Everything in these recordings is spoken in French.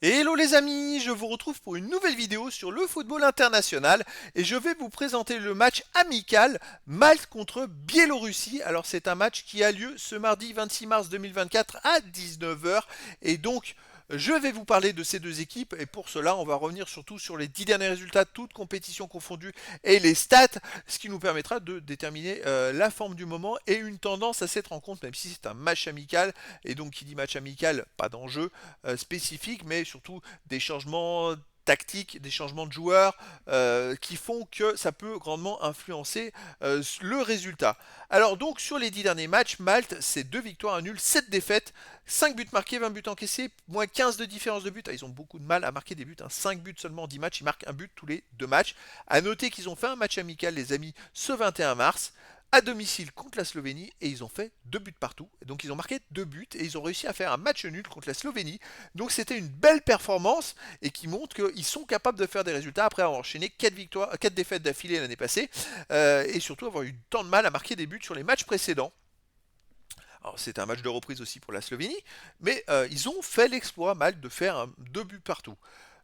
Hello les amis, je vous retrouve pour une nouvelle vidéo sur le football international et je vais vous présenter le match amical Malte contre Biélorussie. Alors c'est un match qui a lieu ce mardi 26 mars 2024 à 19 heures et donc je vais vous parler de ces deux équipes et pour cela on va revenir surtout sur les 10 derniers résultats, toutes compétitions confondues et les stats, ce qui nous permettra de déterminer la forme du moment et une tendance à cette rencontre, même si c'est un match amical et donc qui dit match amical, pas d'enjeu spécifiques, mais surtout des changements tactiques, des changements de joueurs qui font que ça peut grandement influencer le résultat. Alors donc sur les 10 derniers matchs, Malte c'est 2 victoires, un nul, 7 défaites, 5 buts marqués, 20 buts encaissés, moins 15 de différence de but. Ah, ils ont beaucoup de mal à marquer des buts, 5 buts seulement en 10 matchs, ils marquent un but tous les 2 matchs. A noter qu'ils ont fait un match amical les amis ce 21 mars à domicile contre la Slovénie et ils ont fait 2 buts partout. Donc ils ont marqué 2 buts et ils ont réussi à faire un match nul contre la Slovénie. Donc c'était une belle performance et qui montre qu'ils sont capables de faire des résultats après avoir enchaîné 4 victoires, 4 défaites d'affilée l'année passée et surtout avoir eu tant de mal à marquer des buts sur les matchs précédents. Alors c'était un match de reprise aussi pour la Slovénie, mais ils ont fait l'exploit mal de faire 2 buts partout.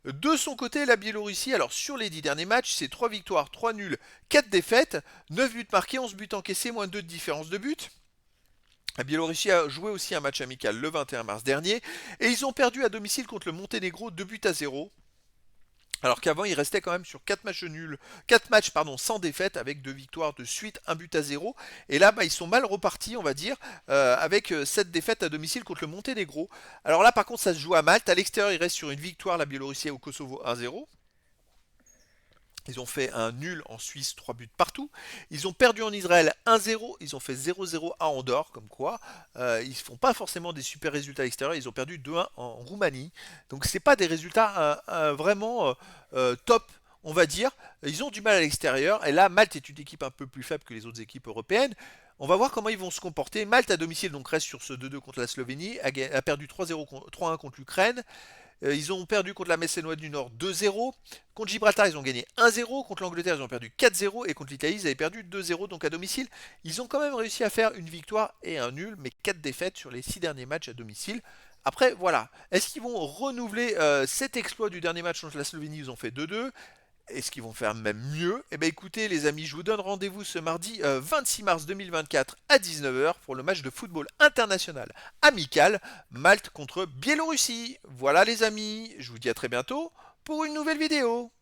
De son côté, la Biélorussie, alors sur les 10 derniers matchs, c'est 3 victoires, 3 nuls, 4 défaites, 9 buts marqués, 11 buts encaissés, moins 2 de différence de but. La Biélorussie a joué aussi un match amical le 21 mars dernier et ils ont perdu à domicile contre le Monténégro 2 buts à 0. Alors qu'avant, il restait quand même sur 4 matchs nuls, 4 matchs pardon, sans défaite avec 2 victoires de suite, 1 but à 0. Et là, ils sont mal repartis, on va dire, avec 7 défaites à domicile contre le Monténégro. Alors là, par contre, ça se joue à Malte. À l'extérieur, il reste sur une victoire, la Biélorussie au Kosovo 1-0. Ils ont fait un nul en Suisse, 3 buts partout. Ils ont perdu en Israël 1-0. Ils ont fait 0-0 à Andorre, comme quoi ils ne font pas forcément des super résultats à l'extérieur. Ils ont perdu 2-1 en Roumanie. Donc c'est pas des résultats vraiment top, on va dire. Ils ont du mal à l'extérieur. Et là, Malte est une équipe un peu plus faible que les autres équipes européennes. On va voir comment ils vont se comporter. Malte à domicile donc reste sur ce 2-2 contre la Slovénie, a perdu 3-0, 3-1 contre l'Ukraine. Ils ont perdu contre la Macédoine du Nord 2-0. Contre Gibraltar, ils ont gagné 1-0. Contre l'Angleterre, ils ont perdu 4-0. Et contre l'Italie, ils avaient perdu 2-0. Donc à domicile, ils ont quand même réussi à faire une victoire et un nul, mais 4 défaites sur les 6 derniers matchs à domicile. Après, voilà. Est-ce qu'ils vont renouveler cet exploit du dernier match contre la Slovénie? Ils ont fait 2-2. Est-ce qu'ils vont faire même mieux? Eh bien écoutez les amis, je vous donne rendez-vous ce mardi 26 mars 2024 à 19 heures pour le match de football international amical Malte contre Biélorussie. Voilà les amis, je vous dis à très bientôt pour une nouvelle vidéo.